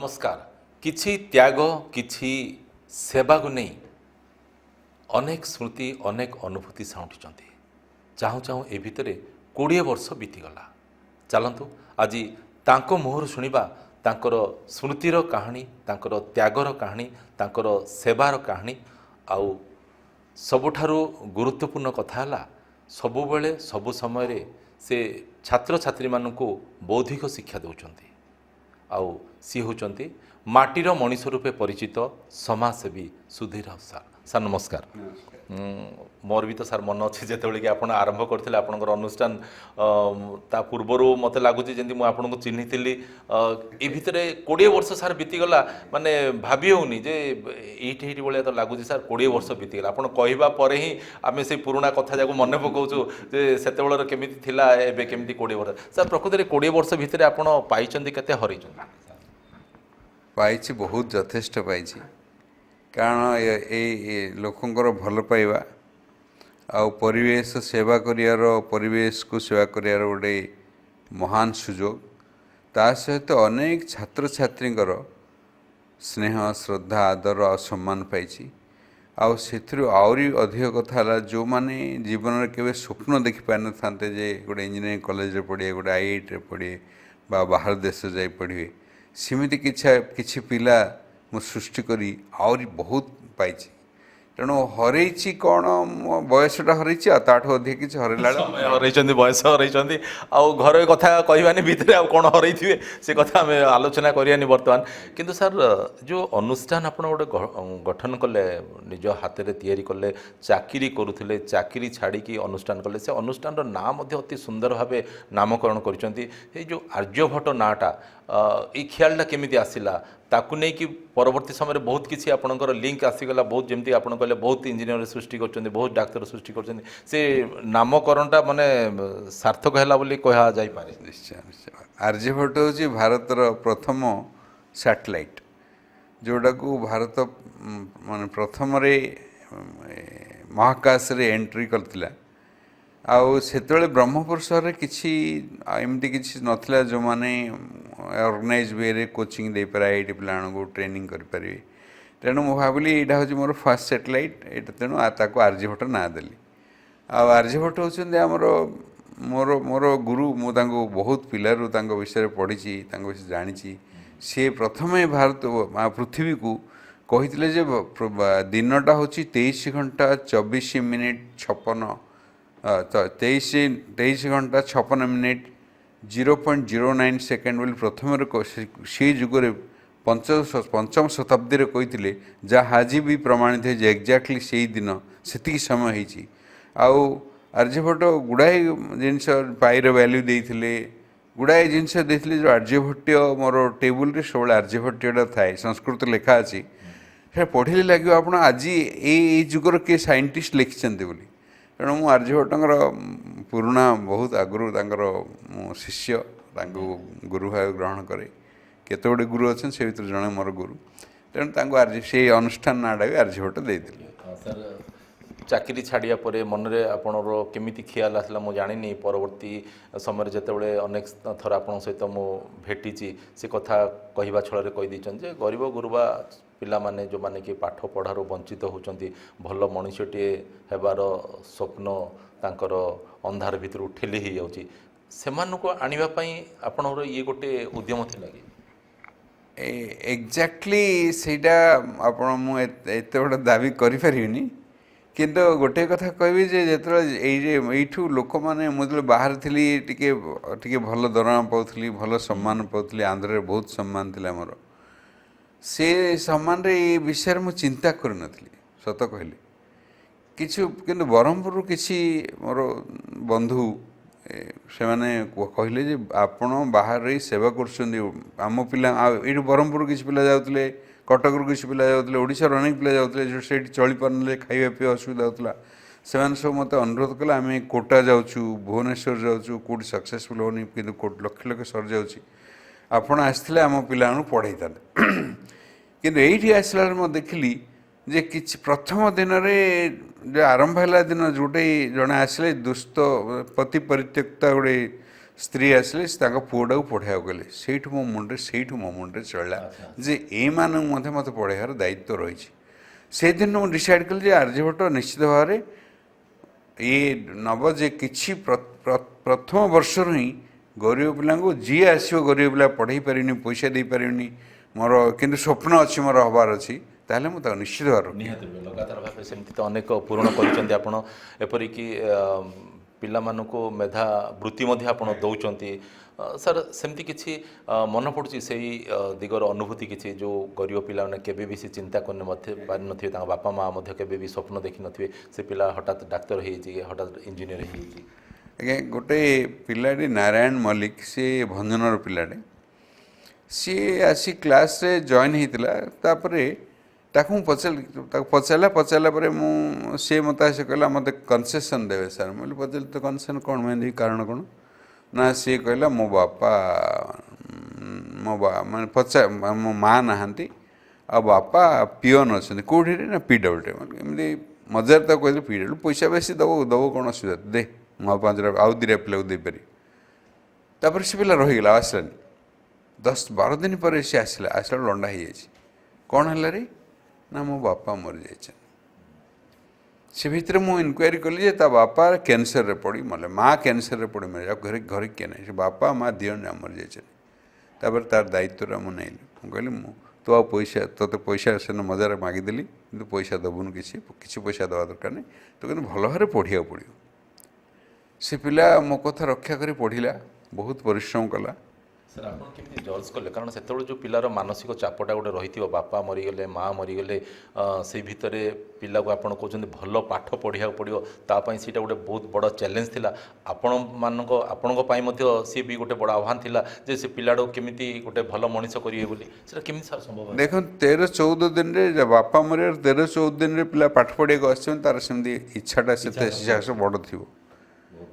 नमस्कार किछि त्याग किछि सेवा को नहीं अनेक स्मृति अनेक अनुभूति साउंटिचंती चाहू चाहू ए भितरे 20 वर्ष बीतीगला चलतु आज तांको मुहर शुणा तांकर स्मृतिर कहानी तांकर त्यागर कहानी तांकर सेवार कहानी आउ सबुठारु गुरुत्वपूर्ण कथा है सबुबले सबु समय से छात्र छात्री मानू बौद्धिक शिक्षा दौरान आउ सी होचंती माटीर मनीष रूपे परिचित समाजसेवी सुधीर राउत सार सार नमस्कार मोर भी तो सार मन अच्छे जिते कि आप आरंभ करते आपंकर अनुष्ठान ता पूर्वर मत लगुच जमी मुझे चिन्ही ये भितर 20 वर्ष सार बीतीगला माने भाभी होनी जे ये भाया तो लगुच सार 20 वर्ष बीतीगला आप कहवा ही आम से पुराणा कथा जाक मन पकाऊँ से केमी एवं केमी 20 वर्ष सार प्रकृत में 20 वर्ष भितर आप पाई हर पाई बहुत यथेष्ट पाई कारण ये लोकंर भल पाइबा आ परिवेश सेवा करियार परिवेश को सेवा करियार गोटे महान सुजोग ता सहित अनेक छात्र छात्री स्नेह श्रद्धा आदर और सम्मान पाई आहरी अधिक कथा जो माने जीवन में केवे स्वप्न देखि पारि नथांते जे गोटे इंजीनियरिंग कॉलेज रे पढ़िए गोटे आईआईटी रे पढ़िए बाहर देश जाई पढ़िए सिमिति किछि पिला मु सृष्टि करी आहरी बहुत पाई तेणु हरई कौन बयसटा हरई ताठू अधिक किसी हरला हरई बयस हरई घर कथा कहवानी भितर आ कौन हरई थे से कथा आम आलोचना करानी बर्तमान किंतु सर जो अनुष्ठान आप गोटे गठन कले निज हाथ में तैयारी कले चाकरी करुले चाकरी छाड़ी अनुष्ठान कले से अनुष्ठान ना अति सुंदर भाव नामकरण कर जो आर्यभट्ट नाटा ये ख्यालटा केमी आसला ताकू नहीं कि परवर्ती समय बहुत किसी आपंकर लिंक आसीगला बहुत जमी आप कहले बहुत इंजीनियर सृष्टि कर बहुत डाक्तर सृष्टि कर से नामकरणटा माने सार्थक है बोली कह जापे निश्चय निश्चय आर्यभट्ट हूँ भारतर प्रथम सैटेलाइट जोटा को भारत मान प्रथम महाकाश रे एंट्री करथिला आउ सेतबेले ब्रह्मपुर सहर किसी एमती किसी नथिला जो माने ऑर्गेनाइज वे रे कोचिंग दे पारे आईटी प्लान को ट्रेनिंग कर पारे तेणु मु भाविली एटा हूँ मोर फास्ट सैटेलाइट एटा तेणु ताको आर्यभट्ट ना देली आर्यभट्ट होचंदे हमर मोर मोर गुरु मु तांको बहुत पिलारू तांको विषय पढ़ी तांको विषय जानी सी प्रथम भारत पृथ्वी को कही जे दिनटा हूँ 23 घंटा 24 मिनिट 56 तो 23 घंटा 56 मिनिट 0.09 सेकेंड बोली प्रथम से जुगे पंचम शताब्दी रे कही जहाँ आज भी प्रमाणित है एक्जाक्टली से दिन से समय होती आर्यभट्ट गुड़ाए जिनस पाईर वैल्यू देते गुड़ाए जिनस देते जो आर्यभट्ट मोर टेबुल रे सब आर्यभट्टा थाए संस्कृत लिखा अच्छी से पढ़े लगे आप आज ये जुगर किए साइंटिस्ट लिखिं बोली तेणु मु आर्यभट्टर पुराणा बहुत आगु मु शिष्य गुरु भाव ग्रहण करे केते गुड़े गुरु अच्छे से भर जड़े मोर गुरु तेणु से अनुष्ठान नाटा भी आर्यभट्ट देते चाकरी छाड़िया परे मन रे आपणर केमिति ख्याल आसला मु जानिनी परवर्ती समय जेतेबेले अनेक थर आपण सहित मु भेटी से कथा कहवा छल कही जे गरीब गुरुबा पिला माने जो माने कि पाठ पढ़ार वंचित होचंती भल मनुष्यटे हेबार स्वप्न तांकर अंधार भितर ठेली ही जाउची सेमानको आनिबा पई आपणर ये गोटे उद्यम थिला कि एक्जाक्टली सेटा आपण मु एते बड़ दाबी करि परिनी किंतु गोटे कथा कहबी जे जेतु लोक मैंने मुझे बाहर थी टिके भल दरमा पाऊली भल सम्मान पाऊली आंध्र में बहुत सम्मान थी मोर से सम्मान रे विषय में चिंता कर सत कहली किछु किंतु ब्रह्मपुर किसी मोर बंधु से माने कहले जे आपण बाहर रही सेवा करम पिला ये ब्रह्मपुर किसी पिला जाते कटक किसी पिला जाते ओडार अनेक पिला जाते से चली पारे खाଇବା पिया असुविधा होता से सब मत अनुरोध कले आम कोटा जाऊँ भुवनेश्वर जाऊँ कौट सक्सेसफुल होनी कि लक्ष लक्ष सर जाऊँगी आपण आसते आम पिला पढ़े था कि ये आसला देखिली जे किसी प्रथम दिन में जो आरंभ है दिन जोटे जड़े आसले दुस्त पति परित्यक्ता गोटे ସ୍ତ୍ରୀ ଆସିଲେ ସେ ତାଙ୍କ ପୁଅଟାକୁ ପଢ଼ାଇବାକୁ ଗଲେ ସେଇଠୁ ମୋ ମୁଣ୍ଡରେ ଚଳିଲା ଯେ ଏମାନଙ୍କୁ ମଧ୍ୟ ମୋତେ ପଢ଼ାଇବାର ଦାୟିତ୍ୱ ରହିଛି। ସେଇଦିନ ମୁଁ ଡିସାଇଡ଼୍ କଲି ଯେ ଆର୍ଯ୍ୟଭଟ୍ଟ ନିଶ୍ଚିତ ଭାବରେ ଇଏ ନେବ ଯେ କିଛି ପ୍ରଥମ ବର୍ଷରୁ ହିଁ ଗରିବ ପିଲାଙ୍କୁ ଯିଏ ଆସିବ ଗରିବ ପିଲା ପଢ଼େଇ ପାରିବିନି, ପଇସା ଦେଇପାରିବିନି, ମୋର କିନ୍ତୁ ସ୍ୱପ୍ନ ଅଛି, ମୋର ହେବାର ଅଛି, ତାହେଲେ ମୁଁ ତାକୁ ନିଶ୍ଚିତ ଭାବରେ ନିହାତି ଲଗାତାର ଭାବେ ସେମିତି ତ ଅନେକ ପୂରଣ କରିଛନ୍ତି ଆପଣ। ଏପରିକି ପିଲାମାନଙ୍କୁ ମେଧା ବୃତ୍ତି ମଧ୍ୟ ଆପଣ ଦେଉଛନ୍ତି। ସାର୍ ସେମିତି କିଛି ମନେ ପଡ଼ୁଛି ସେଇ ଦିଗର ଅନୁଭୂତି କିଛି ଯେଉଁ ଗରିବ ପିଲାମାନେ କେବେ ବି ସେ ଚିନ୍ତା ପାରିନଥିବେ, ତାଙ୍କ ବାପା ମାଆ ମଧ୍ୟ କେବେ ବି ସ୍ୱପ୍ନ ଦେଖିନଥିବେ, ସେ ପିଲା ହଠାତ୍ ଡାକ୍ତର ହେଇଯାଇଛି, ହଠାତ୍ ଇଞ୍ଜିନିୟର ହେଇଯାଇଛି। ଆଜ୍ଞା, ଗୋଟେ ପିଲାଟି ନାରାୟଣ ମଲ୍ଲିକ, ସିଏ ଭଞ୍ଜନର ପିଲାଟେ, ସିଏ ଆସି କ୍ଲାସ୍ରେ ଜଏନ୍ ହେଇଥିଲା। ତାପରେ ତାକୁ ମୁଁ ପଚାରିଲା ପରେ ସିଏ ମୋତେ ଆସି କହିଲା ମୋତେ କନସେସନ୍ ଦେବେ ସାର୍। ମୁଁ କହିଲି ପଚାରିଲି ତ କନସେସନ୍ କ'ଣ ମାନେ କାରଣ କ'ଣ? ନା ସିଏ କହିଲା ମୋ ମାଆ ନାହାନ୍ତି ଆଉ ବାପା ପିଅନ ଅଛନ୍ତି। କେଉଁଠି ନା PWD। ଏମିତି ମଜାରେ ତାକୁ କହିଲି PWD ପଇସା ବେଶୀ ଦେବ କ'ଣ ଅସୁବିଧା, ଦେ ମୁଁ ଆଉ ଦୁଇଟା ପିଲାକୁ ଦେଇପାରିବି। ତାପରେ ସେ ପିଲା ରହିଗଲା, ଆସିଲାନି। 10-12 ଦିନ ପରେ ସେ ଆସିଲା ଲଣ୍ଡା ହେଇଯାଇଛି। କ'ଣ ହେଲା ରେ? ନା ମୋ ବାପା ମରିଯାଇଛନ୍ତି। ସେ ଭିତରେ ମୁଁ ଇନକ୍ୱାରି କଲି ଯେ ତା ବାପା କ୍ୟାନ୍ସରରେ ପଡ଼ି ମଲେ, ମାଆ କ୍ୟାନ୍ସରରେ ପଡ଼ି ମରିଲେ, ଆଉ ଘରେ କିଏ ନାହିଁ, ସେ ବାପା ମାଆ ଦୁଇ ଜଣ ମରିଯାଇଛନ୍ତି। ତାପରେ ତାର ଦାୟିତ୍ୱଟା ମୁଁ ନେଇଲି। ମୁଁ କହିଲି ତୁ ଆଉ ତୋତେ ପଇସା ସେଦିନ ମଜାରେ ମାଗିଦେଲି, କିନ୍ତୁ ପଇସା ଦେବୁନି, କିଛି ପଇସା ଦେବା ଦରକାର ନାହିଁ, ତୁ କିନ୍ତୁ ଭଲ ଭାବରେ ପଢ଼ିବାକୁ ପଡ଼ିବ। ସେ ପିଲା ମୋ କଥା ରକ୍ଷା କରି ପଢ଼ିଲା, ବହୁତ ପରିଶ୍ରମ କଲା। ସାର୍ ଆପଣ କେମିତି ଜଜ୍ କଲେ? କାରଣ ସେତେବେଳେ ଯେଉଁ ପିଲାର ମାନସିକ ଚାପଟା ଗୋଟେ ରହିଥିବ, ବାପା ମରିଗଲେ, ମାଆ ମରିଗଲେ, ସେଇ ଭିତରେ ପିଲାକୁ ଆପଣ କହୁଛନ୍ତି ଭଲ ପାଠ ପଢ଼ିବାକୁ ପଡ଼ିବ, ତା ପାଇଁ ସେଇଟା ଗୋଟେ ବହୁତ ବଡ଼ ଚ୍ୟାଲେଞ୍ଜ ଥିଲା। ଆପଣଙ୍କ ପାଇଁ ମଧ୍ୟ ସିଏ ବି ଗୋଟେ ବଡ଼ ଆହ୍ୱାନ ଥିଲା ଯେ ସେ ପିଲାଟାକୁ କେମିତି ଗୋଟେ ଭଲ ମଣିଷ କରିବେ ବୋଲି। ସେଇଟା କେମିତି ସାର୍ ସମ୍ଭବ? ଦେଖନ୍ତୁ 13-14 ଦିନରେ ବାପା ମରିବାର 13-14 ଦିନରେ ପିଲା ପାଠ ପଢ଼ିବାକୁ ଆସିଛନ୍ତି, ତାର ସେମିତି ଇଚ୍ଛାଟା ସେତେ ବଡ଼ ଥିବ।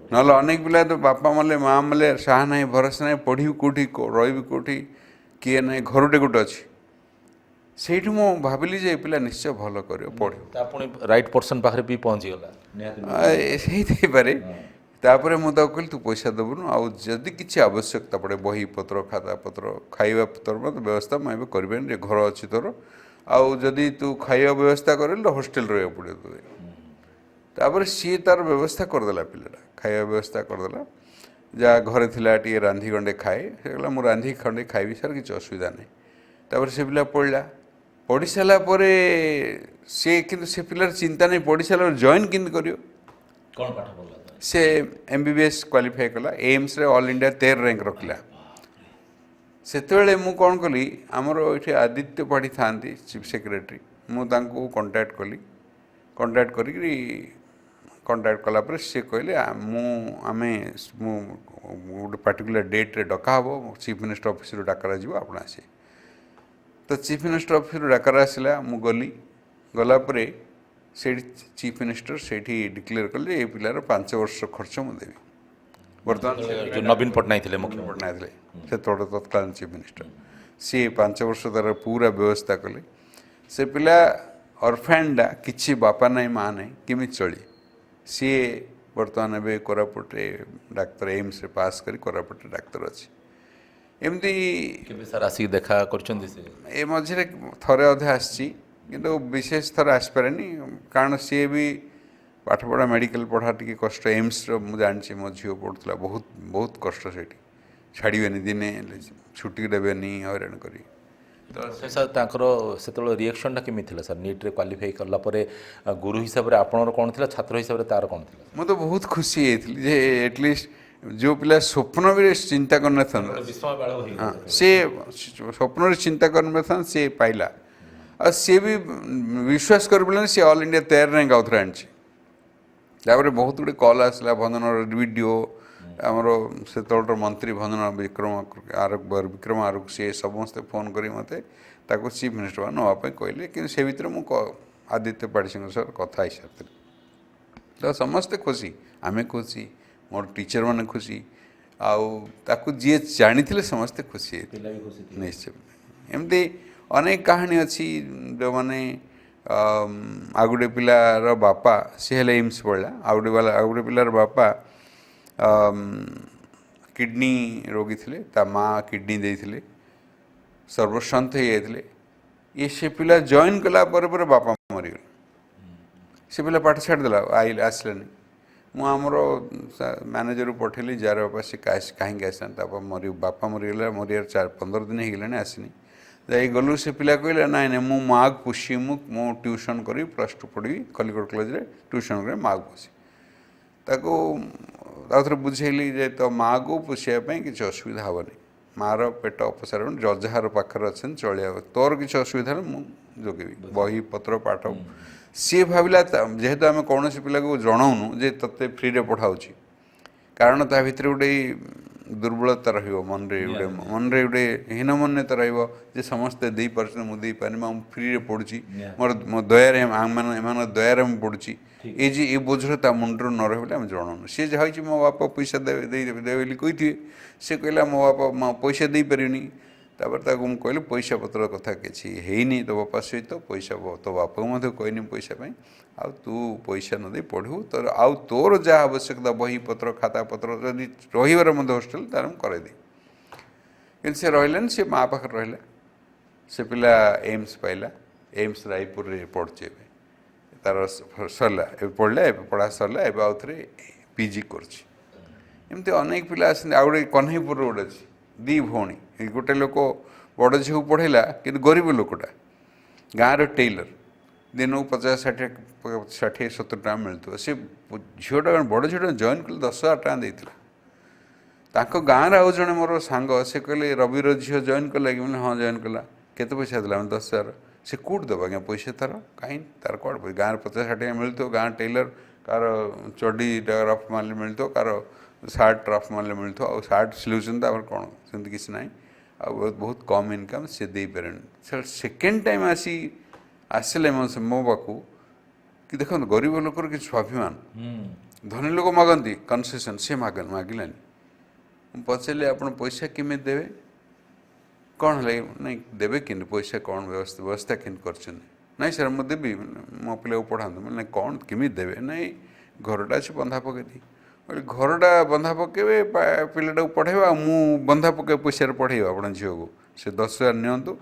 ନହେଲେ ଅନେକ ପିଲା ତ ବାପା ମଲେ, ମାଆ ମଲେ, ସାହା ନାହିଁ, ଭରସା ନାହିଁ, ପଢ଼ିବି କେଉଁଠି, ରହିବି କେଉଁଠି, କିଏ ନାହିଁ, ଘରଟେ ଗୋଟେ ଅଛି। ସେଇଠୁ ମୁଁ ଭାବିଲି ଯେ ଏ ପିଲା ନିଶ୍ଚୟ ଭଲ କରିବ, ପଢ଼ିବ। ପୁଣି ରାଇଟ୍ ପର୍ସନ ପାଖରେ ବି ପହଞ୍ଚିଗଲା, ହେଇଥାଇପାରେ। ତାପରେ ମୁଁ ତାକୁ କହିଲି ତୁ ପଇସା ଦେବୁନୁ, ଆଉ ଯଦି କିଛି ଆବଶ୍ୟକତା ପଡ଼େ ବହିପତ୍ର, ଖାତାପତ୍ର, ଖାଇବା ପତ୍ର ବ୍ୟବସ୍ଥା ମୁଁ ଏବେ କରିପାରିନି, ଯେ ଘର ଅଛି ତୋର, ଆଉ ଯଦି ତୁ ଖାଇବା ବ୍ୟବସ୍ଥା କରିଲୁ ହଷ୍ଟେଲ ରହିବାକୁ ପଡ଼ିବ ତୋତେ। ତାପରେ ସିଏ ତାର ବ୍ୟବସ୍ଥା କରିଦେଲା, ପିଲାଟା ଖାଇବା ବ୍ୟବସ୍ଥା କରିଦେଲା। ଯାହା ଘରେ ଥିଲା ଟିକେ ରାନ୍ଧି ଖଣ୍ଡେ ଖାଏ, ସେ କହିଲା ମୁଁ ରାନ୍ଧି ଖଣ୍ଡେ ଖାଇବି ସାର୍, କିଛି ଅସୁବିଧା ନାହିଁ। ତାପରେ ସେ ପିଲା ପଢ଼ି ସାରିଲା ପରେ କିନ୍ତୁ ସେ ପିଲାର ଚିନ୍ତା ନାହିଁ ପଢ଼ି ସାରିଲା ପରେ ଜଏନ୍ କେମିତି କରିବ। କ'ଣ ପାଠ ପଢ଼ିଲା? ସେ MBBS କ୍ୱାଲିଫାଏ କଲା, ଏମ୍ସରେ ଅଲ୍ ଇଣ୍ଡିଆ 13 ରାଙ୍କ ରଖିଲା। ସେତେବେଳେ ମୁଁ କ'ଣ କଲି, ଆମର ଏଠି ଆଦିତ୍ୟ ପାଢ଼ୀ ଥାନ୍ତି ଚିଫ୍ ସେକ୍ରେଟାରୀ, ମୁଁ ତାଙ୍କୁ କଣ୍ଟାକ୍ଟ କରିକି କଣ୍ଟାକ୍ଟ କଲା ପରେ ସେ କହିଲେ ମୁଁ ଗୋଟେ ପାର୍ଟିକୁଲାର ଡେଟ୍ରେ ଡକା ହେବ, ଚିଫ୍ ମିନିଷ୍ଟର ଅଫିସରୁ ଡାକରା ଯିବ, ଆପଣ ଆସିବେ। ତ ଚିଫ୍ ମିନିଷ୍ଟର ଅଫିସରୁ ଡାକରା ଆସିଲା, ମୁଁ ଗଲା ପରେ ସେଇଠି ଚିଫ୍ ମିନିଷ୍ଟର ସେଇଠି ଡିକ୍ଲେୟାର କଲେ ଯେ ଏ ପିଲାର 5 ବର୍ଷ ଖର୍ଚ୍ଚ ମୁଁ ଦେବି। ବର୍ତ୍ତମାନ ନବୀନ ପଟ୍ଟନାୟକ ଥିଲେ, ସେତେବେଳେ ତତ୍କାଳୀନ ଚିଫ୍ ମିନିଷ୍ଟର, ସିଏ 5 ବର୍ଷ ତାର ପୁରା ବ୍ୟବସ୍ଥା କଲେ। ସେ ପିଲା ଅର୍ଫାନ୍ଟା, କିଛି ବାପା ନାହିଁ ମାଆ ନାହିଁ, କେମିତି ଚଳି, ସିଏ ବର୍ତ୍ତମାନ ଏବେ କୋରାପୁଟରେ ଡାକ୍ତର ଏମ୍ସରେ ପାସ୍ କରି କୋରାପୁଟରେ ଡାକ୍ତର ଅଛି। ଏମିତି କେବେ ସାର୍ ଆସିକି ଦେଖା କରିଛନ୍ତି? ସେ ଏ ମଝିରେ ଥରେ ଅଧେ ଆସିଛି, କିନ୍ତୁ ବିଶେଷ ଥର ଆସିପାରେନି, କାରଣ ସିଏ ବି ପାଠପଢ଼ା ମେଡ଼ିକାଲ ପଢ଼ା ଟିକେ କଷ୍ଟ। ଏମ୍ସର ମୁଁ ଜାଣିଛି, ମୋ ଝିଅ ପଢ଼ୁଥିଲା, ବହୁତ କଷ୍ଟ ସେଇଠି, ଛାଡ଼ିବେନି, ଦିନେ ଛୁଟି ଦେବେନି, ହଇରାଣ କରି। ତ ସାର୍ ତାଙ୍କର ସେତେବେଳେ ରିଆକ୍ସନ୍ଟା କେମିତି ଥିଲା ସାର୍? ନିଟ୍ରେ କ୍ୱାଲିଫାଇ କଲା ପରେ ଗୁରୁ ହିସାବରେ ଆପଣଙ୍କର କ'ଣ ଥିଲା, ଛାତ୍ର ହିସାବରେ ତାର କ'ଣ ଥିଲା? ମୁଁ ତ ବହୁତ ଖୁସି ହେଇଥିଲି ଯେ ଏଟଲିଷ୍ଟ ଯେଉଁ ପିଲା ସ୍ୱପ୍ନ ବି ଚିନ୍ତା କରିନଥାନ୍ତା, ସେ ସ୍ୱପ୍ନରେ ଚିନ୍ତା କରିନଥାନ୍ତା, ସେ ପାଇଲା। ଆଉ ସିଏ ବି ବିଶ୍ୱାସ କରିପାରିଲାନି, ସେ ଅଲ୍ ଇଣ୍ଡିଆ 13 ରାଙ୍କ ଆଉଥରେ ଆଣିଛି। ତାପରେ ବହୁତ ଗୁଡ଼ିଏ କଲ୍ ଆସିଲା, ଭଞ୍ଜନର ଭିଡ଼ିଓ, ଆମର ସେତେବେଳର ମନ୍ତ୍ରୀ ଭଞ୍ଜନ ବିକ୍ରମ ଆରୁଖ, ସିଏ ସମସ୍ତେ ଫୋନ୍ କରି ମୋତେ ତାକୁ ଚିଫ୍ ମିନିଷ୍ଟର ନେବା ପାଇଁ କହିଲେ। କିନ୍ତୁ ସେ ଭିତରେ ମୁଁ ଆଦିତ୍ୟ ପାଢ଼ୀଙ୍କ ସହ କଥା ହେଇସାରିଥିଲି। ତ ସମସ୍ତେ ଖୁସି, ଆମେ ଖୁସି, ମୋର ଟିଚର ମାନେ ଖୁସି, ଆଉ ତାକୁ ଯିଏ ଜାଣିଥିଲେ ସମସ୍ତେ ଖୁସି ହେଇଥିଲେ, ନିଶ୍ଚୟ। ଏମିତି ଅନେକ କାହାଣୀ ଅଛି, ଯେଉଁମାନେ ଆଉ ଗୋଟେ ପିଲାର ବାପା, ସେ ହେଲେ ଏମ୍ସ ପଢ଼ିଲା, ଆଉ ଗୋଟେ ପିଲାର ବାପା किडनी रोगी थे माँ किडनी देते सर्वशांत हो जाते ये से पिला जॉइन कला बापा मरीगले से पिला पाठ छाड़देला आसलानी मुझर मैनेजर पठेली जार बापा से कहीं आसना मरी बापा मरीगला मरियार 4-15 दिन होगलानी आसनी जाई गलु से पिला कहला ना ना मु माग पुषी मु ट्यूशन करी +2 पढ़ी खलिकोट कॉलेज रे ट्यूशन कर माग पुषी ताको आउथरे बुझेली जे तो माँ को पुषापी किसी असुविधा हेनी मार पेट अपसारण जजार पाखर अच्छे चलिया तोर किसी असुविधा जोगेबी बही पत्र पाठ सी भाविला जेहेतु आम कौन पिला को जनाऊनु जे ते फ्री रे पढ़ाऊँगी कारण ता भितर गोटे दुर्बलता मन रे गोटे हीन मान्यता रे समस्ते दे पार मुझे पारे मुझे फ्री रे पढ़ुची मोर मो दयार एम दयार मुझे पढ़ुची ये जे ये बोझर ता मुंडर न रही आम जनाऊनु सी जाऊँगी मो बापा पैसा देवे कही सी कहला मो बापा पैसा दे पारिनी मुझे कहली पैसा पत्र कथा किसी है तो बापा सहित पैसा तो बापा को कहनी पैसा आ तू पैसा नदी पढ़ू तो आउ तोर जहाँ आवश्यकता बही पत्र खाता पत्र जदि रहीबार होस्टेल तार करदे कि से रहा सी माँ पाखे रहा से पिला एम्स पाइला एम्स रायपुर रे पढ़ुचे तार सरला पढ़ला पढ़ा सरला आउ थे पीजी करमती अनेक पिला आगे कन्हईपुर गोटे अच्छी दी भौणी गोटे लोक बड़ झील पढ़ेला कि गरीब लोकटा गाँव टेलर दिन को 50-60-70 टाँग मिलता सी झीटा बड़ झीटा जॉइन कले 10,000 टाँग देता गाँव आउ जड़े मोर सांग से कहले रविर झील जॉइन कला कि हाँ जॉइन कला केते पैसा देला 10,000 से कौट दब आज्ञा पैसा तार कहीं तार कौन गाँव 50-60 मिलता गाँव टेलर कार चडी रफ मारे मिलता कार सार्ट रफ मारे मिलता और सार्ट सिलुचन कौन सेमती किसी ना आ बहुत कम इनकम से दे पारे सेकेंड टाइम आसी आसले मो पाखु कि देख गरीब लोकर कि स्वाभिमान धनी लोक मागती कनसेसन से मागिलानी पचारे आप पैसा किमें देवे कौन है नहीं देवे कि पैसा कौन व्यवस्था कि नहीं सर मुझे देवी मो पिला पढ़ा ना कौन किमें देवे नहीं घरटा अच्छे बंधा पकई घरटा बंधा पकेबे पिलाटा पढ़ेबा मु बंधा पके पैसा पढ़ेबा आप झील को से 10,000 नियंतु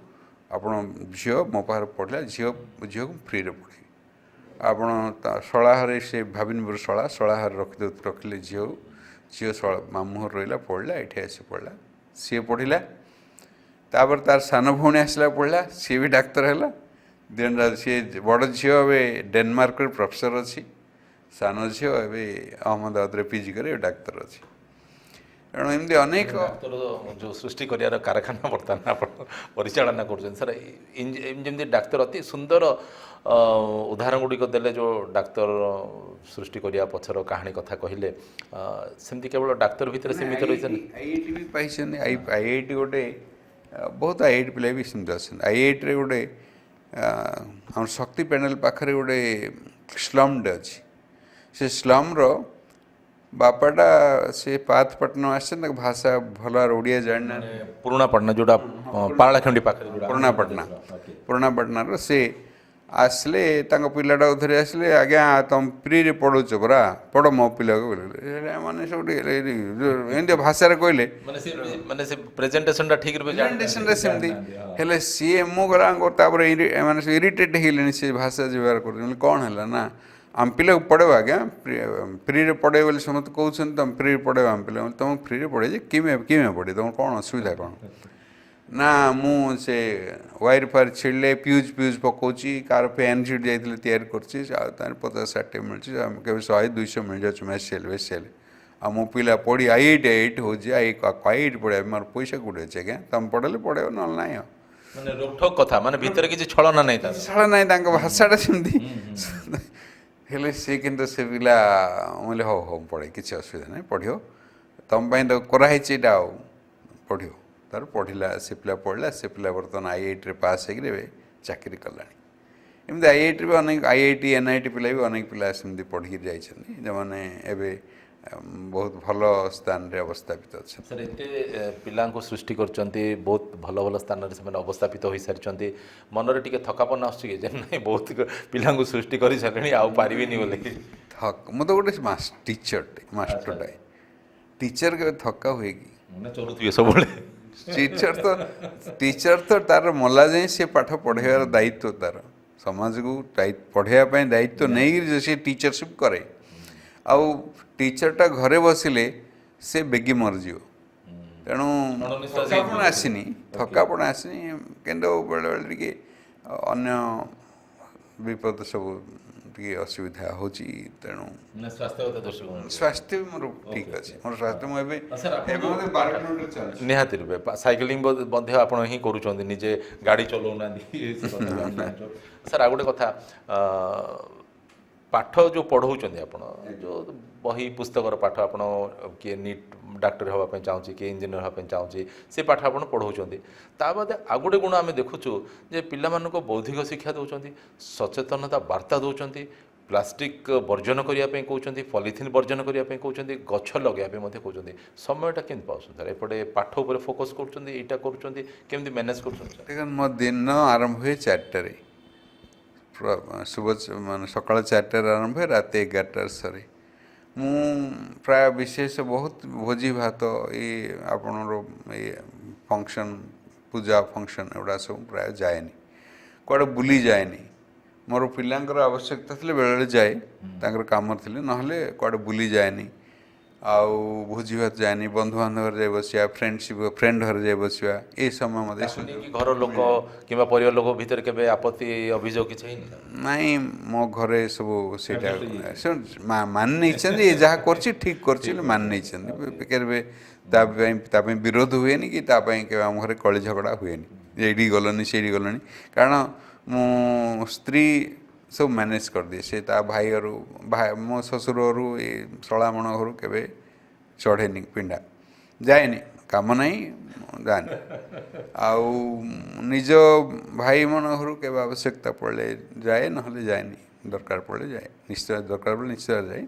आपण झील मो पाखे पढ़ला झील को फ्री रे पढ़े आपण शलाहरे से भाविनपुर शलाहर रखिले झील झील मामूहर रहा पढ़ला ये आसी पढ़ला सी पढ़ला तापर तार सान भौणी आसला पढ़ला सी भी डाक्तर है दिन सी बड़ झील ए डेनमार्क प्रोफेसर अच्छी सान झील अहमदाबाद पीजी कर डाक्तर अच्छी तेणु एमती अनेक जो सृष्टि कर कारखाना बर्तमान आप परिचालना कर सर जमी डाक्तर अति सुंदर उदाहरण गुड़िक देले जो डाक्तर सृष्टि करिया पछर कहानी कथा कहले सेमती केवल डाक्तर भितर सीमित रही आईआईटी भी पाई आईआईटी गोटे बहुत आईआईटी पिला भी सेमती अच्छे आईआईटी गोटे आम शक्ति पैनल पाखे गोटे स्लम्ड अच्छी से स्लम्र बापाटा से पाथपट्टनम आसे भाषा भल ओडिया जाना पुराना पटना जोड़ा पारलाखंडी पाखे पुराना पटनार से आसले पिलाटा धरी आसले आज्ञा तुम फ्री रे पढ़ुच परा पढ़ मो पिला मैंने सब एमती भाषा कहले माने से प्रेजेंटेशन ठीक प्रेजेंटेशन सेमती हेले सी मो गला माने इरिटेट हेले से भाषा व्यवहार कर कौन है ना आम पिला पढ़ेब आज्ञा फ्री रे पढ़े बोले समस्त कहते तुम फ्री पढ़े आम पिला तुम फ्री रे पढ़े किमें पढ़े तुम कौन असुविधा कौन ना मुझे वायर फायर छिड़े फ्यूज पकाऊँगी कार फैन सीट जाइए तैयारी कर 50-60 मिलती के 100-200 मिल जाए मेसेल आ मो पिला पढ़ी आईआईटी हो आईआईटी पढ़े मोर पैसा कौटे अच्छे आज्ञा तुम पढ़े पढ़े ना ना माने रोकठोक कथा माने भीतर किसी छलना नहीं था छलना नहीं भाषाटा सेमती हेले सी किंतु से पिला मुझे हो हो पढ़े किसी असुविधा नहीं पढ़ियो तुम तो कराई पढ़ियो तार पढ़ला से पिला पढ़ला से पिला बर्तमान आईआईटी पास हो चाकरी कला एमती आईआईटी भी अनेक आईआईटी एनआईटी पिला भी अनेक पिला सेमती पढ़ी जाइछन्ति जो माने एबे बहुत भल स्थान रे अवस्थापित अच्छा सर एते पिला को सृष्टि करचंती बहुत भल भल स्थान रे से अवस्थापित हो सारी मन रे टिके थकापन आसुची जे नहीं बहुत पिला को सृष्टि कर सारे आउ पारिबेनी बोले थक मत गोटे टीचर मास्टरटाए टीचर के थका हुए कि ମାନେ ଚରୁଥିବେ ସବୁବେଳେ टीचर तो तार मला जाए सी पाठ पढ़ाइबार दायित्व तार समाज को पढ़ाइबा दायित्व नहीं से टीचरशिप करे आउ टीचरटा घरे बसिले से बेगी मरजिव तेणु थकापण आसनी थकापण आसनी किंतु बेले बेले टिके अन्य विपद सब टिके असुविधा होची तेणु ମାନେ ସ୍ୱାସ୍ଥ୍ୟଗତ ଦୃଷ୍ଟିକୋଣ स्वास्थ्य भी मोर ठीक अच्छे मोर स्वास्थ्य मुझे सर, ଆପଣ 12 किलोमीटर चल ନିହାତି ରୂପେ ସାଇକେଲିଂ ମଧ୍ୟ ଆପଣ ହିଁ କରୁଛନ୍ତି ନିଜେ ଗାଡ଼ି ଚଲାଉନାହାନ୍ତି ସାର୍ ଆଉ ଗୋଟେ କଥା ପାଠ ଯେଉଁ ପଢ଼ଉଛନ୍ତି ଆପଣ ଯେଉଁ ବହି ପୁସ୍ତକର ପାଠ ଆପଣ କିଏ ନିଟ୍ ଡାକ୍ତର ହେବା ପାଇଁ ଚାହୁଁଛି କିଏ ଇଞ୍ଜିନିୟର ହେବା ପାଇଁ ଚାହୁଁଛି ସେ ପାଠ ଆପଣ ପଢ଼ଉଛନ୍ତି ତା ବାଦେ ଆଉ ଗୋଟେ ଗୁଣ ଆମେ ଦେଖୁଛୁ ଯେ ପିଲାମାନଙ୍କୁ ବୌଦ୍ଧିକ ଶିକ୍ଷା ଦେଉଛନ୍ତି ସଚେତନତା ବାର୍ତ୍ତା ଦେଉଛନ୍ତି ପ୍ଲାଷ୍ଟିକ ବର୍ଜନ କରିବା ପାଇଁ କହୁଛନ୍ତି ପଲିଥିନ୍ ବର୍ଜନ କରିବା ପାଇଁ କହୁଛନ୍ତି ଗଛ ଲଗାଇବା ପାଇଁ ମଧ୍ୟ କହୁଛନ୍ତି ସମୟଟା କେମିତି ପାଉଛନ୍ତି ସାର୍ ଏପଟେ ପାଠ ଉପରେ ଫୋକସ୍ କରୁଛନ୍ତି ଏଇଟା କରୁଛନ୍ତି କେମିତି ମ୍ୟାନେଜ୍ କରୁଛନ୍ତି ସାର୍ देखो मो दिन आरंभ हुए 4टारे सुबह मान सकाल 4टारे आरंभ हुए रात 11टार सरे मु प्राय विशेष बहुत भोजी भात ये आपणर ये फंक्शन पूजा फंक्शन एगुड़ा सब प्राय जाएनि कड़े बुली जाएनि मोर पिलांकर आवश्यकता थी बेले जाए तांकर काम थिले नहले कड़े बुली जाएनि आउ भोजी भात जाएनि बंधु बांधव जाए बसिया फ्रेंडशिप फ्रेंड घर जाए बसिया ये समय मत कि घर लोक किंवा परिवार लोक भितर केबे आपत्ति अभियोग କିଛି ହେଇନି ନାଇଁ ମୋ ଘରେ ସବୁ ସେଇଟା ମାନ ନେଇଛନ୍ତି ଏ ଯାହା କରୁଛି ଠିକ୍ କରୁଛି ବୋଲି ମାନ ନେଇଛନ୍ତି କେବେ ତା ପାଇଁ ବିରୋଧ ହୁଏନି କି ତା ପାଇଁ କେବେ ଆମ ଘରେ କଳି ଝଗଡ଼ା ହୁଏନି ଏଇଠି ଗଲନି ସେଇଠି ଗଲନି କାରଣ ମୁଁ ସ୍ତ୍ରୀ ସବୁ ମ୍ୟାନେଜ୍ କରିଦିଏ ସେ ତା ଭାଇ ଘରୁ ମୋ ଶ୍ୱଶୁର ଘରୁ ଏ ଶଳାମଣ ଘରୁ କେବେ ଚଢ଼େନି ପିଣ୍ଡା ଯାଏନି କାମ ନାହିଁ ଯାଏନି ଆଉ ନିଜ ଭାଇମାନ ଘରୁ କେବେ ଆବଶ୍ୟକତା ପଡ଼ିଲେ ଯାଏ ନହେଲେ ଯାଏନି ଦରକାର ପଡ଼ିଲେ ଯାଏ ନିଶ୍ଚୟ ଦରକାର ପଡ଼ିଲେ ନିଶ୍ଚୟ ଯାଏ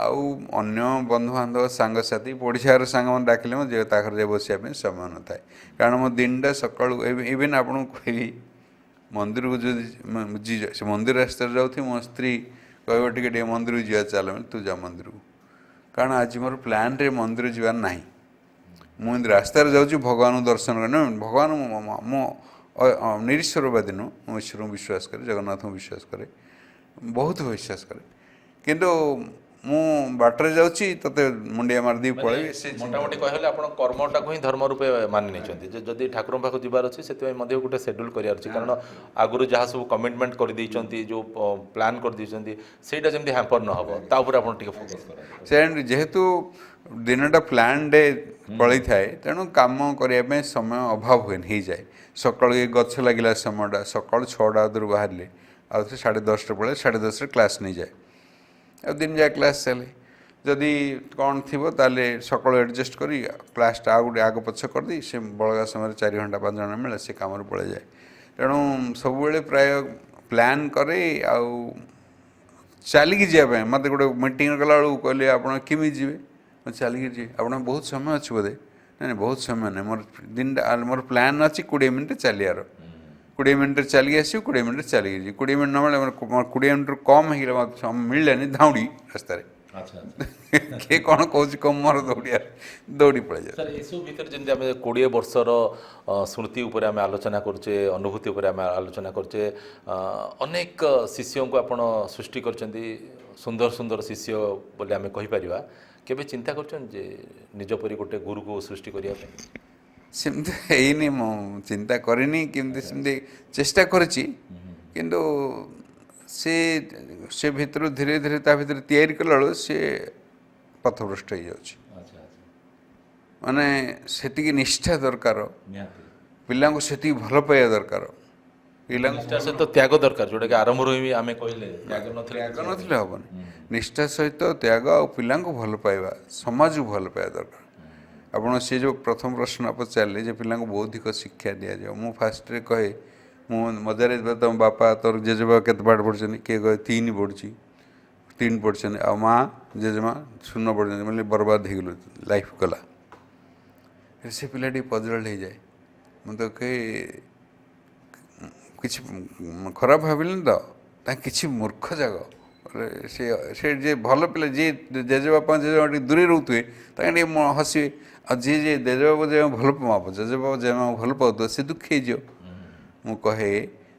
ଆଉ ଅନ୍ୟ ବନ୍ଧୁବାନ୍ଧବ ସାଙ୍ଗସାଥି ପଡ଼ିଶାର ସାଙ୍ଗମାନେ ଡାକିଲେ ମୁଁ ଯେ ତା ଘରେ ଯାଇ ବସିବା ପାଇଁ ସମୟ ନଥାଏ କାରଣ ମୋ ଦିନଟା ସକାଳୁ ଇଭେନ୍ ଆପଣଙ୍କୁ କହିବି ମନ୍ଦିରକୁ ଯଦି ସେ ମନ୍ଦିର ରାସ୍ତାରେ ଯାଉଥିବି ମୋ ସ୍ତ୍ରୀ କହିବ ଟିକେ ଟିକେ ମନ୍ଦିରକୁ ଯିବା ଚାଲ ତୁ ଯା ମନ୍ଦିରକୁ କାରଣ ଆଜି ମୋର ପ୍ଲାନ୍ରେ ମନ୍ଦିର ଯିବାର ନାହିଁ ମୁଁ ଏମିତି ରାସ୍ତାରେ ଯାଉଛି ଭଗବାନଙ୍କୁ ଦର୍ଶନ କରେ ଭଗବାନ ମୋ ନିରୀଶ୍ୱରବାଦୀ ନୁହଁ ମୁଁ ଈଶ୍ୱରଙ୍କୁ ବିଶ୍ୱାସ କରେ ଜଗନ୍ନାଥଙ୍କୁ ବିଶ୍ୱାସ କରେ ବହୁତ ବିଶ୍ୱାସ କରେ କିନ୍ତୁ ମୁଁ ବାଟରେ ଯାଉଛି ତତେ ମୁଣ୍ଡିଆ ମାରିଦେଇ ପଳେଇବି ସେ ମୋଟାମୋଟି କହିଲେ ଆପଣ କର୍ମଟାକୁ ହିଁ ଧର୍ମ ରୂପେ ମାନି ନେଇଛନ୍ତି ଯେ ଯଦି ଠାକୁରଙ୍କ ପାଖକୁ ଯିବାର ଅଛି ସେଥିପାଇଁ ମଧ୍ୟ ଗୋଟେ ସେଡ୍ୟୁଲ୍ କରିବାର ଅଛି କାରଣ ଆଗରୁ ଯାହା ସବୁ କମିଟମେଣ୍ଟ କରିଦେଇଛନ୍ତି ଯେଉଁ ପ୍ଲାନ୍ କରିଦେଇଛନ୍ତି ସେଇଟା ଯେମିତି ହ୍ୟାମ୍ପର ନ ହେବ ତା ଉପରେ ଆପଣ ଟିକେ ଫୋକସ୍ କରନ୍ତୁ ସେ ଯେହେତୁ ଦିନଟା ପ୍ଲାନ୍ ଡେ ପଳେଇଥାଏ ତେଣୁ କାମ କରିବା ପାଇଁ ସମୟ ଅଭାବ ହୁଏନି ହେଇଯାଏ ସକାଳୁ ଏ ଗଛ ଲାଗିଲା ସମୟଟା ସକାଳୁ 6ଟା ଆଦରୁ ବାହାରିଲେ ଆଉ 10:30 ପଳେଇ 10:30 କ୍ଲାସ୍ ନେଇଯାଏ ଆଉ ଦିନ ଯାଏ କ୍ଲାସ୍ ଚାଲେ ଯଦି କ'ଣ ଥିବ ତାହେଲେ ସକାଳୁ ଆଡ଼ଜଷ୍ଟ କରି କ୍ଲାସ୍ଟା ଆଉ ଗୋଟେ ଆଗ ପଛ କରିଦେଇ ସେ ବଳଗା ସମୟରେ 4 ଘଣ୍ଟା 5 ଘଣ୍ଟା ମିଳେ ସେ କାମରେ ପଳେଇଯାଏ ତେଣୁ ସବୁବେଳେ ପ୍ରାୟ ପ୍ଲାନ୍ କରେ ଆଉ ଚାଲିକି ଯିବା ପାଇଁ ମୋତେ ଗୋଟେ ମିଟିଂ କଲାବେଳକୁ କହିଲେ ଆପଣ କେମିତି ଯିବେ ମୁଁ ଚାଲିକି ଯିବି ଆପଣ ବହୁତ ସମୟ ଅଛି ବୋଧେ ନାଇଁ ବହୁତ ସମୟ ନାହିଁ ମୋର ଦିନଟା ମୋର ପ୍ଲାନ୍ ଅଛି 20 ମିନିଟ୍ ଚାଲିବାର 20 ମିନିଟ୍ରେ ଚାଲିକି ଆସିବୁ 20 ମିନିଟ୍ରେ ଚାଲିକି ଯିବି 20 ମିନିଟ୍ ନ ମିଳେ ମୋର 20 ମିନିଟ୍ରୁ କମ୍ ହେଇଗଲା ମୋତେ ମିଳିଲାନି ଧାଉଁଡ଼ି ରାସ୍ତାରେ କିଏ କ'ଣ କହୁଛି କମ୍ ମୋର ଦୌଡ଼ି ପଳେଇଯାଏ ସାର୍ ଏସବୁ ଭିତରେ ଯେମିତି ଆମେ 20 ବର୍ଷର ସ୍ମୃତି ଉପରେ ଆମେ ଆଲୋଚନା କରୁଛେ ଅନୁଭୂତି ଉପରେ ଆମେ ଆଲୋଚନା କରୁଛେ ଅନେକ ଶିଷ୍ୟଙ୍କୁ ଆପଣ ସୃଷ୍ଟି କରିଛନ୍ତି ସୁନ୍ଦର ସୁନ୍ଦର ଶିଷ୍ୟ ବୋଲି ଆମେ କହିପାରିବା କେବେ ଚିନ୍ତା କରୁଛନ୍ତି ଯେ ନିଜ ପରି ଗୋଟେ ଗୁରୁକୁ ସୃଷ୍ଟି କରିବା ପାଇଁ ସେମିତି ହେଇନି ମୁଁ ଚିନ୍ତା କରିନି କେମିତି ସେମିତି ଚେଷ୍ଟା କରିଛି କିନ୍ତୁ ସେ ଭିତରୁ ଧୀରେ ଧୀରେ ତା ଭିତରେ ତିଆରି କଲାବେଳକୁ ସେ ପଥଭ୍ରଷ୍ଟ ହେଇଯାଉଛି ମାନେ ସେତିକି ନିଷ୍ଠା ଦରକାର ପିଲାଙ୍କୁ ସେତିକି ଭଲ ପାଇବା ଦରକାର ପିଲାଙ୍କୁ ନିଷ୍ଠା ସହିତ ତ୍ୟାଗ ଦରକାର ଯେଉଁଟାକି ଆରମ୍ଭରୁ ହିଁ ଆମେ କହିଲେ ତ୍ୟାଗ ନଥିଲେ ହେବନି ନିଷ୍ଠା ସହିତ ତ୍ୟାଗ ଆଉ ପିଲାଙ୍କୁ ଭଲ ପାଇବା ସମାଜକୁ ଭଲ ପାଇବା ଦରକାର ଆପଣ ସେ ଯେଉଁ ପ୍ରଥମ ପ୍ରଶ୍ନ ପଚାରିଲେ ଯେ ପିଲାଙ୍କୁ ବୌଦ୍ଧିକ ଶିକ୍ଷା ଦିଆଯାଉ ମୁଁ ଫାଷ୍ଟରେ କହେ ମୁଁ ମଜାରେ ତମ ବାପା ତୋର ଜେଜେବାପା କେତେ ପାଠ ପଢ଼ୁଛନ୍ତି କିଏ କହେ 3 ପଢ଼ୁଛି 3 ପଢ଼ୁଛନ୍ତି ଆଉ ମା ଜେଜେମା 0 ପଢ଼ୁଛନ୍ତି ମାନେ ବର୍ବାଦ ହେଇଗଲୁ ଲାଇଫ୍ ଗଲା ସେ ପିଲାଟି ପଜଳ ହେଇଯାଏ ମୁଁ ତ କହେ କିଛି ଖରାପ ଭାବିଲିନି ତ ତାଙ୍କ କିଛି ମୂର୍ଖ ଯାକ ସେ ସେ ଯେ ଭଲ ପିଲା ଯିଏ ଜେଜେବାପା ଜେଜେମା ଟିକେ ଦୂରେଇ ରହୁଥିବେ ତାଙ୍କେ ଟିକେ ହସିବେ ଆଉ ଯିଏ ଯିଏ ଜେଜେବାପା ଜେଜେମା ଭଲ ଜେଜେବାପା ଜେଜେମା ଭଲ ପାଉଥିବ ସେ ଦୁଃଖୀ ହେଇଯିବ। ମୁଁ କହେ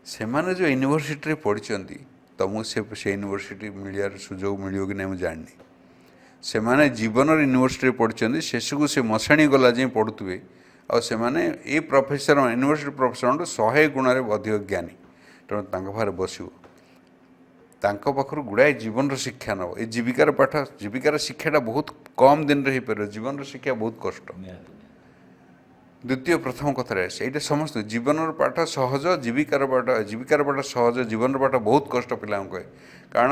ସେମାନେ ଯେଉଁ ୟୁନିଭର୍ସିଟିରେ ପଢ଼ିଛନ୍ତି ତୁମକୁ ସେ ୟୁନିଭର୍ସିଟି ମିଳିବାର ସୁଯୋଗ ମିଳିବ କି ନାହିଁ ମୁଁ ଜାଣିନି। ସେମାନେ ଜୀବନର ୟୁନିଭର୍ସିଟିରେ ପଢ଼ିଛନ୍ତି ଶେଷକୁ ସେ ମଶାଣି ଗଲା ଯାଏଁ ପଢ଼ୁଥିବେ ଆଉ ସେମାନେ ଏଇ ପ୍ରଫେସର ୟୁନିଭର୍ସିଟି ପ୍ରଫେସରଠୁ 100 ଗୁଣରେ ଅଧିକ ଜ୍ଞାନୀ। ତେଣୁ ତାଙ୍କ ପାଖରେ ବସିବ ତାଙ୍କ ପାଖରୁ ଗୁଡ଼ାଏ ଜୀବନର ଶିକ୍ଷା ନେବ। ଏ ଜୀବିକାର ଶିକ୍ଷାଟା ବହୁତ କମ୍ ଦିନରେ ହେଇପାରିବ, ଜୀବନର ଶିକ୍ଷା ବହୁତ କଷ୍ଟ। ଦ୍ୱିତୀୟ ପ୍ରଥମ କଥାରେ ଆସେ ଏଇଟା ସମସ୍ତେ ଜୀବନର ପାଠ ସହଜ, ଜୀବିକାର ପାଠ ସହଜ, ଜୀବନର ପାଠ ବହୁତ କଷ୍ଟ ପିଲାଙ୍କୁ କହେ। କାରଣ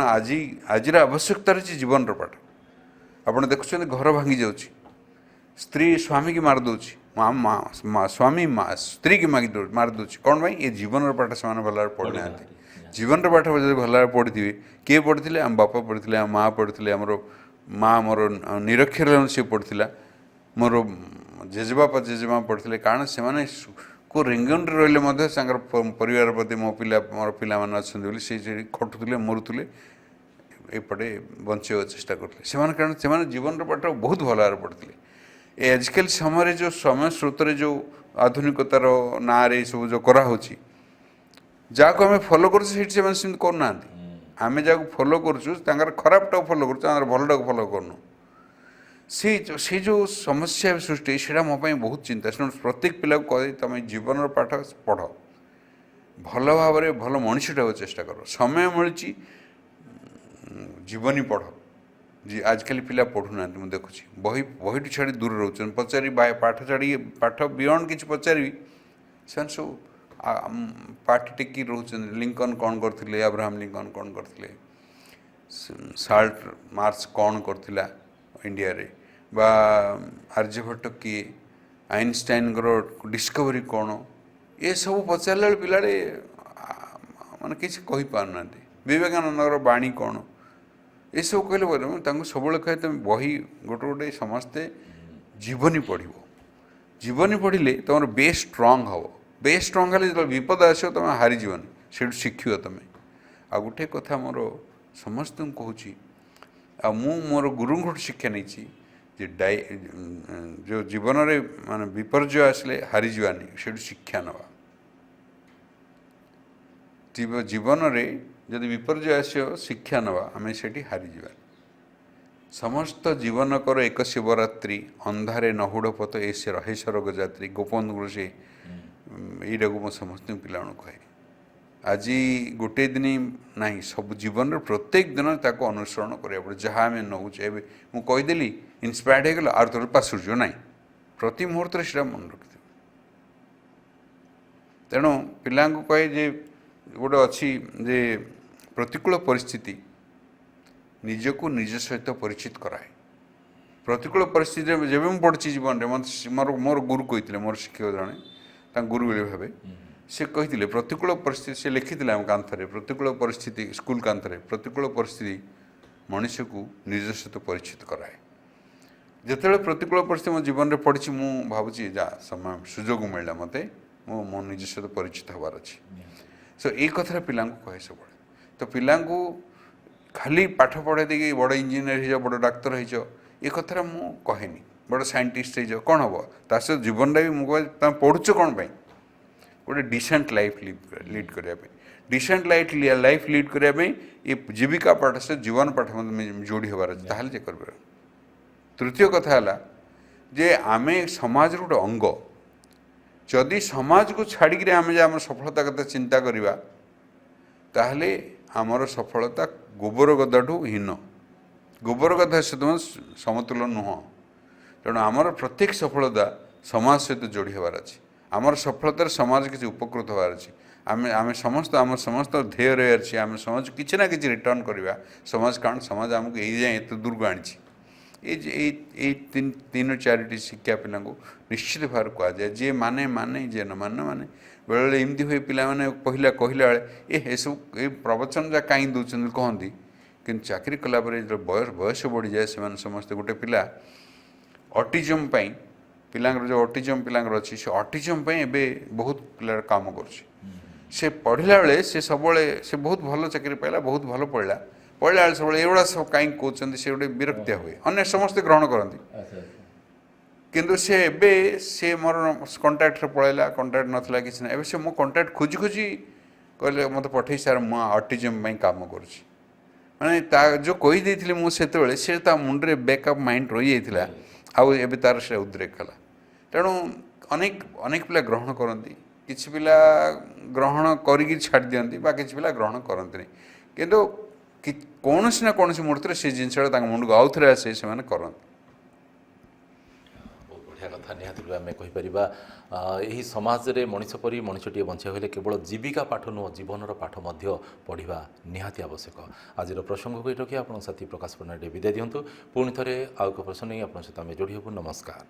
ଆଜିର ଆବଶ୍ୟକତା ରହିଛି ଜୀବନର ପାଠ। ଆପଣ ଦେଖୁଛନ୍ତି ଘର ଭାଙ୍ଗି ଯାଉଛି, ସ୍ତ୍ରୀ ସ୍ୱାମୀକି ମାରିଦେଉଛି, ସ୍ୱାମୀ ସ୍ତ୍ରୀକି ମାରିଦେଉଛି, କ'ଣ ପାଇଁ? ଏ ଜୀବନର ପାଠ ସେମାନେ ଭଲ ଭାବରେ ପଢ଼ିନାହାନ୍ତି। ଜୀବନର ପାଠ ଯଦି ଭଲ ଭାବରେ ପଢ଼ିଥିବେ, କିଏ ପଢ଼ିଥିଲେ? ଆମ ବାପା ପଢ଼ିଥିଲେ, ଆମ ମା' ପଢ଼ିଥିଲେ, ମା' ମୋର ନିରକ୍ଷର ସିଏ ପଢ଼ିଥିଲା, ମୋର ଜେଜେବାପା ଜେଜେମା ପଢ଼ିଥିଲେ। କାରଣ ସେମାନେ କେଉଁ ରେଙ୍ଗନରେ ରହିଲେ ମଧ୍ୟ ତାଙ୍କର ପରିବାର ପ୍ରତି ମୋର ପିଲାମାନେ ଅଛନ୍ତି ବୋଲି ସେ ସେଠି ଖଟୁଥିଲେ, ମରୁଥିଲେ, ଏପଟେ ବଞ୍ଚିବାକୁ ଚେଷ୍ଟା କରୁଥିଲେ ସେମାନେ। କାରଣ ସେମାନେ ଜୀବନର ପାଠ ବହୁତ ଭଲ ଭାବରେ ପଢ଼ିଥିଲେ। ଏ ଆଜିକାଲି ସମୟରେ ଯେଉଁ ସମୟ ସ୍ରୋତରେ ଯେଉଁ ଆଧୁନିକତାର ନାଁରେ ଏସବୁ ଯେଉଁ କରାହେଉଛି, ଯାହାକୁ ଆମେ ଫଲୋ କରୁଛୁ ସେଇଠି ସେମାନେ ସେମିତି କରୁନାହାନ୍ତି। ଆମେ ଯାହାକୁ ଫଲୋ କରୁଛୁ ତାଙ୍କର ଖରାପଟାକୁ ଫଲୋ କରୁଛୁ, ତାଙ୍କର ଭଲଟାକୁ ଫଲୋ କରୁନୁ। ସେ ଯେଉଁ ସମସ୍ୟା ସୃଷ୍ଟି ସେଇଟା ମୋ ପାଇଁ ବହୁତ ଚିନ୍ତା। ତେଣୁ ପ୍ରତ୍ୟେକ ପିଲାକୁ କହେ ତୁମେ ଜୀବନର ପାଠ ପଢ଼, ଭଲ ଭାବରେ ଭଲ ମଣିଷଟା ହେବାକୁ ଚେଷ୍ଟା କର। ସମୟ ମିଳୁଛି ଜୀବନୀ ପଢ଼। ଆଜିକାଲି ପିଲା ପଢ଼ୁନାହାନ୍ତି, ମୁଁ ଦେଖୁଛି ବହିଠୁ ଛାଡ଼ି ଦୂର ରହୁଛନ୍ତି। ପଚାରି ପାଠ ବିୟଣ୍ଡ କିଛି ପଚାରିବି ସେମାନେ ସବୁ ପାଟି ଟେକି ରହୁଛନ୍ତି। ଲିଙ୍କନ କ'ଣ କରିଥିଲେ, ଆବ୍ରାହମ ଲିଙ୍କନ କ'ଣ କରିଥିଲେ, ସାଲ୍ଟ ମାର୍ଚ କ'ଣ କରିଥିଲା ଇଣ୍ଡିଆରେ, ବା ଆର୍ଯ୍ୟଭଟ୍ଟ କିଏ, ଆଇନଷ୍ଟାଇନଙ୍କର ଡିସ୍କଭରି କ'ଣ, ଏସବୁ ପଚାରିଲା ବେଳେ ପିଲାଟେ ମାନେ କିଛି କହିପାରୁନାହାନ୍ତି। ବିବେକାନନ୍ଦଙ୍କର ବାଣୀ କ'ଣ, ଏସବୁ କହିଲେ ବୋଲେ ମୁଁ ତାଙ୍କୁ ସବୁବେଳେ କହେ ତୁମେ ବହି ଗୋଟେ ସମସ୍ତେ ଜୀବନୀ ପଢ଼ିବ। ଜୀବନୀ ପଢ଼ିଲେ ତୁମର ବେସ୍ ଷ୍ଟ୍ରଙ୍ଗ ହେବ। ବେସ୍ ଷ୍ଟ୍ରଙ୍ଗ ହେଲେ ଯେତେବେଳେ ବିପଦ ଆସିବ ତୁମେ ହାରିଯିବନି, ସେଇଠୁ ଶିଖିବ ତୁମେ। ଆଉ ଗୋଟେ କଥା ମୋର ସମସ୍ତଙ୍କୁ କହୁଛି, ଆଉ ମୁଁ ମୋର ଗୁରୁଙ୍କଠୁ ଶିକ୍ଷା ନେଇଛି ଯେ ଯେଉଁ ଜୀବନରେ ମାନେ ବିପର୍ଯ୍ୟୟ ଆସିଲେ ହାରିଯିବାନି, ସେଇଠୁ ଶିକ୍ଷା ନେବା। ଜୀବନରେ ଯଦି ବିପର୍ଯ୍ୟୟ ଆସିବ ଶିକ୍ଷା ନେବା, ଆମେ ସେଠି ହାରିଯିବା। ସମସ୍ତ ଜୀବନ କର ଏକ ଶିବରାତ୍ରି, ଅନ୍ଧାରେ ନହୁଡ଼ ପଥ ଏ ରହେ ସରଗ ଯାତ୍ରୀ। ଗୋପବନ୍ଧୁଙ୍କର ସେ ଏଇଟାକୁ ମୁଁ ସମସ୍ତଙ୍କୁ ପିଲାମାନଙ୍କୁ କହେ। ଆଜି ଗୋଟେ ଦିନ ନାହିଁ, ସବୁ ଜୀବନରେ ପ୍ରତ୍ୟେକ ଦିନ ତାକୁ ଅନୁସରଣ କରିବାକୁ ପଡ଼େ। ଯାହା ଆମେ ନେଉଛେ, ଏବେ ମୁଁ କହିଦେଲି ଇନ୍ସପାୟାର୍ଡ଼ ହେଇଗଲା ଆଉ ତୋର ପାଶୁର୍ଯ୍ୟ ନାହିଁ, ପ୍ରତି ମୁହୂର୍ତ୍ତରେ ସେଇଟା ମନେ ରଖିଥିବ। ତେଣୁ ପିଲାଙ୍କୁ କହେ ଯେ ଗୋଟେ ଅଛି ଯେ ପ୍ରତିକୂଳ ପରିସ୍ଥିତି ନିଜକୁ ନିଜ ସହିତ ପରିଚିତ କରାଏ। ପ୍ରତିକୂଳ ପରିସ୍ଥିତିରେ ଯେବେ ମୁଁ ପଢ଼ିଛି ଜୀବନରେ, ମୋର ଗୁରୁ କହିଥିଲେ, ମୋର ଶିକ୍ଷକ ଜଣେ ତାଙ୍କ ଗୁରୁ ବୋଲି ଭାବେ, ସେ କହିଥିଲେ ପ୍ରତିକୂଳ ପରିସ୍ଥିତି, ସେ ଲେଖିଥିଲେ ଆମ କାନ୍ଥରେ, ପ୍ରତିକୂଳ ପରିସ୍ଥିତି ସ୍କୁଲ କାନ୍ଥରେ, ପ୍ରତିକୂଳ ପରିସ୍ଥିତି ମଣିଷକୁ ନିଜ ସହିତ ପରିଚିତ କରାଏ। ଯେତେବେଳେ ପ୍ରତିକୂଳ ପରିସ୍ଥିତି ମୋ ଜୀବନରେ ପଡ଼ିଛି, ମୁଁ ଭାବୁଛି ସୁଯୋଗ ମିଳିଲା ମୋତେ, ମୁଁ ମୋ ନିଜ ସହିତ ପରିଚିତ ହେବାର ଅଛି। ସୋ ଏଇ କଥାଟା ପିଲାଙ୍କୁ କହେ ସବୁବେଳେ। ତ ପିଲାଙ୍କୁ ଖାଲି ପାଠ ପଢ଼ାଇ ଦେଇକି ବଡ଼ ଇଞ୍ଜିନିୟର ହେଇଯାଅ, ବଡ଼ ଡାକ୍ତର ହେଇଯାଅ, ଏ କଥାଟା ମୁଁ କହେନି। ବଡ଼ ସାଇଣ୍ଟିଷ୍ଟ ହେଇଯାଅ, କ'ଣ ହେବ? ତା ସହିତ ଜୀବନଟା ବି ମୁଁ କହେ ତୁମେ ପଢ଼ୁଛ କ'ଣ ପାଇଁ? ଗୋଟେ ଡିସେଣ୍ଟ ଲାଇଫ୍ ଲିଡ୍ କରିବା ପାଇଁ। ଡିସେଣ୍ଟ ଲାଇଫ୍ ଲିଡ୍ କରିବା ପାଇଁ ଏ ଜୀବିକା ପାଠ ସହିତ ଜୀବନ ପାଠ ଯୋଡ଼ି ହେବାର ଅଛି, ତାହେଲେ ଯେ କରିପାରିବ। ତୃତୀୟ କଥା ହେଲା ଯେ ଆମେ ସମାଜର ଗୋଟେ ଅଙ୍ଗ। ଯଦି ସମାଜକୁ ଛାଡ଼ିକିରି ଆମେ ଯେ ଆମର ସଫଳତା କଥା ଚିନ୍ତା କରିବା, ତାହେଲେ ଆମର ସଫଳତା ଗୋବର ଗଦାଠୁ ହୀନ। ଗୋବର ଗଦା ସହିତ ସମତୁଲ ନୁହଁ। ତେଣୁ ଆମର ପ୍ରତ୍ୟେକ ସଫଳତା ସମାଜ ସହିତ ଯୋଡ଼ି ହେବାର ଅଛି। ଆମର ସଫଳତାରେ ସମାଜ କିଛି ଉପକୃତ ହେବାର ଅଛି। ଆମ ସମସ୍ତ ଧ୍ୟେୟ ରହିବାର ଅଛି, ଆମେ ସମାଜକୁ କିଛି ନା କିଛି ରିଟର୍ଣ୍ଣ କରିବା। ସମାଜ କାରଣ ସମାଜ ଆମକୁ ଏଇ ଯାଏଁ ଏତେ ଦୂରକୁ ଆଣିଛି। ଏଇ ତିନି ଚାରିଟି ଶିକ୍ଷା ପିଲାଙ୍କୁ ନିଶ୍ଚିତ ଭାବରେ କୁହାଯାଏ। ଯିଏ ମାନେ ଯିଏ ନ ମାନେ ବେଳେବେଳେ ଏମିତି ହୁଏ, ପିଲାମାନେ କହିଲା ବେଳେ ଏସବୁ ଏଇ ପ୍ରବଚନ ଯା କାହିଁ ଦେଉଛନ୍ତି କହନ୍ତି, କିନ୍ତୁ ଚାକିରି କଲାପରେ ଯେତେବେଳେ ବୟସ ବଢ଼ିଯାଏ, ସେମାନେ ସମସ୍ତେ ଗୋଟେ ପିଲା ଅଟିଜମ୍ ପାଇଁ, ପିଲାଙ୍କର ଯେଉଁ ଅଟିଜମ୍ ପିଲାଙ୍କର ଅଛି, ସେ ଅଟିଜମ୍ ପାଇଁ ଏବେ ବହୁତ ପିଲାର କାମ କରୁଛି। ସେ ପଢ଼ିଲା ବେଳେ ସେ ସବୁବେଳେ ସେ ବହୁତ ଭଲ ଚାକିରି ପାଇଲା, ବହୁତ ଭଲ ପଢ଼ିଲା, पढ़ला बेले सब एगुड़ा सब कहीं कहते से गोटे विरक्तिया हुए अन्य समस्ते ग्रहण करती किंतु से एबे से मोर कंटाक्ट पड़ेगा कंटाक्ट नथला किसी ना एबे से मो कंटाक्ट खोजी खोजी कहले मत पठे सार मु ऑटिज्म काम करुँच माने जो कही देथिले मु सेतेबेले से ता मुंडरे बैकअप माइंड रही जाइथिला आउ एबे तार से उद्रेक कला तेणु अनेक अनेक पिला ग्रहण करती किछि पिला ग्रहण करिकि छाड़ दियंती बा किछि पिला ग्रहण करंती नहीं किंतु कौनसी ना कौनसी मुहूर्त से जिनसा मुंड को आउ थे आसे से करती बहुत बढ़िया कथा निहाती भावे आम कहीपर यही समाज रे मनीष परी मनीषटीए बंचा गले केवल जीविका पाठ नुह जीवन पाठ पढ़ा निहाती आवश्यक आज प्रसंग को रखी आप साथी प्रकाश पन्ना विदाय दिंतु पुणी थे आउ एक प्रश्न नहीं आप सहित आम जोड़ी हूँ नमस्कार।